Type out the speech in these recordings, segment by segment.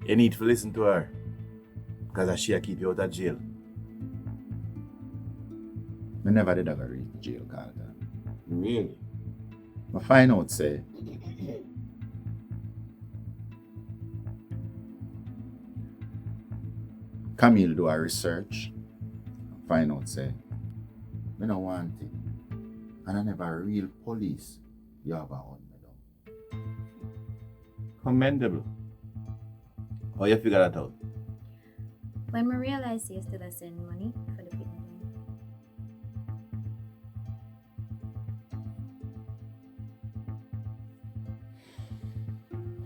You need to listen to her. Because she'll keep you out of jail. I never did ever reach jail, Carlton. Really? I find out, say, Camille do a research, find out, say, I don't want it. And I never real police, you have a hunt me down. Commendable. How you figure that out? When I realized you still send money for the people.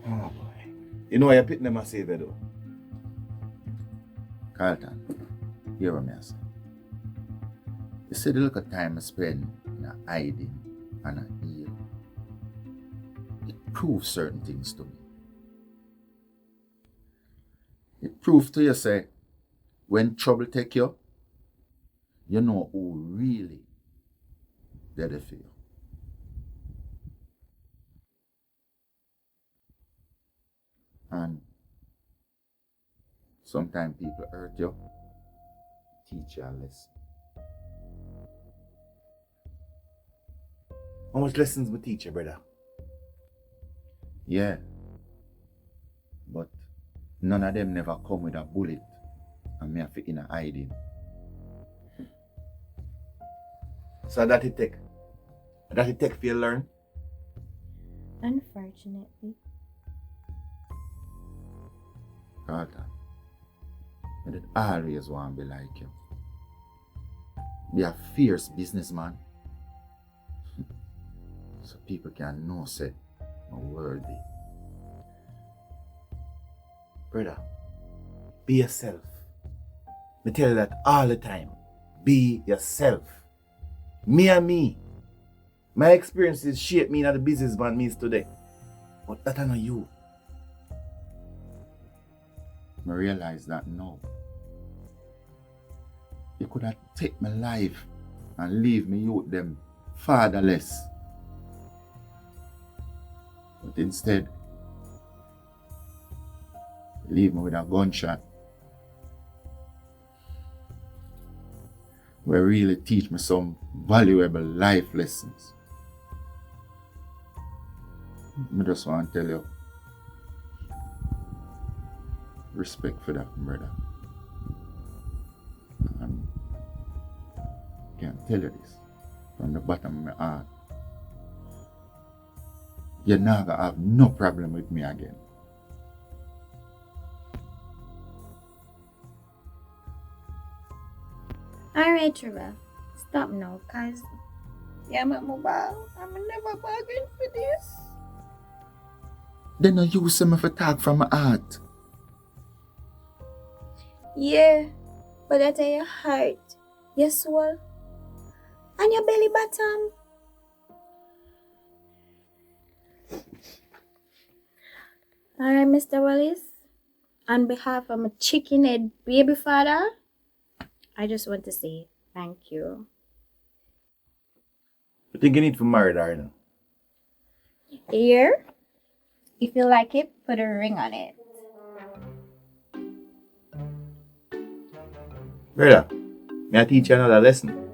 Oh boy. You know why you pick them a save though? Carlton, hear what I say. You see the little time I spend in a hiding and a heal. It proves certain things to me. It proves to you, say, when trouble take you, you know who really there for you. And sometimes people hurt you, teach you a lesson. How much lessons we teach you, brother? Yeah. But none of them never come with a bullet and me have to in a hiding. So that it take? That it take for you to learn? Unfortunately. Carlton, I did always want to be like you. Be a fierce businessman. So people can know, say, I'm worthy. Brother, be yourself. I tell you that all the time. Be yourself. Me and me. My experiences shape me in the businessman me is today. But that are not you. I realize that now. You could have taken my life and leave me youth them fatherless. But instead, leave me with a gunshot. Where really teach me some valuable life lessons. I just want to tell you, respect for that, brother. And I can tell you this from the bottom of my heart. You're not gonna have no problem with me again. Alright, Trevor. Stop now, cause I'm never bargain for this. Then I use some of a tag from my heart. Yeah, but that's your heart, your soul, and your belly bottom. Alright, Mr. Wallace. On behalf of my chicken head baby father, I just want to say thank you. I think you need to marry her now. Here, if you like it, put a ring on it. Brother, may I teach you another lesson?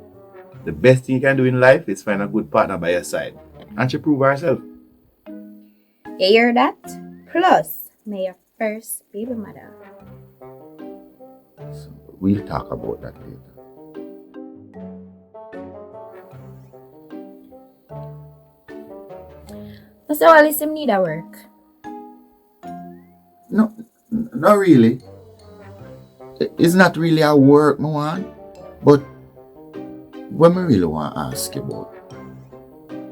The best thing you can do in life is find a good partner by your side. And she prove herself. You hear that? Plus, may your first baby mother. So we'll talk about that later. Mr. Wallace, you need a work. No, not really. It's not really a work, no one. But what I really want to ask you about,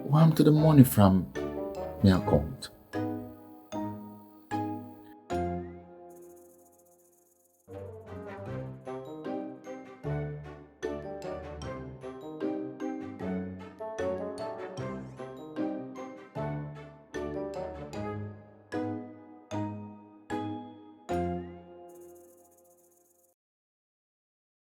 what happened to the money from my account?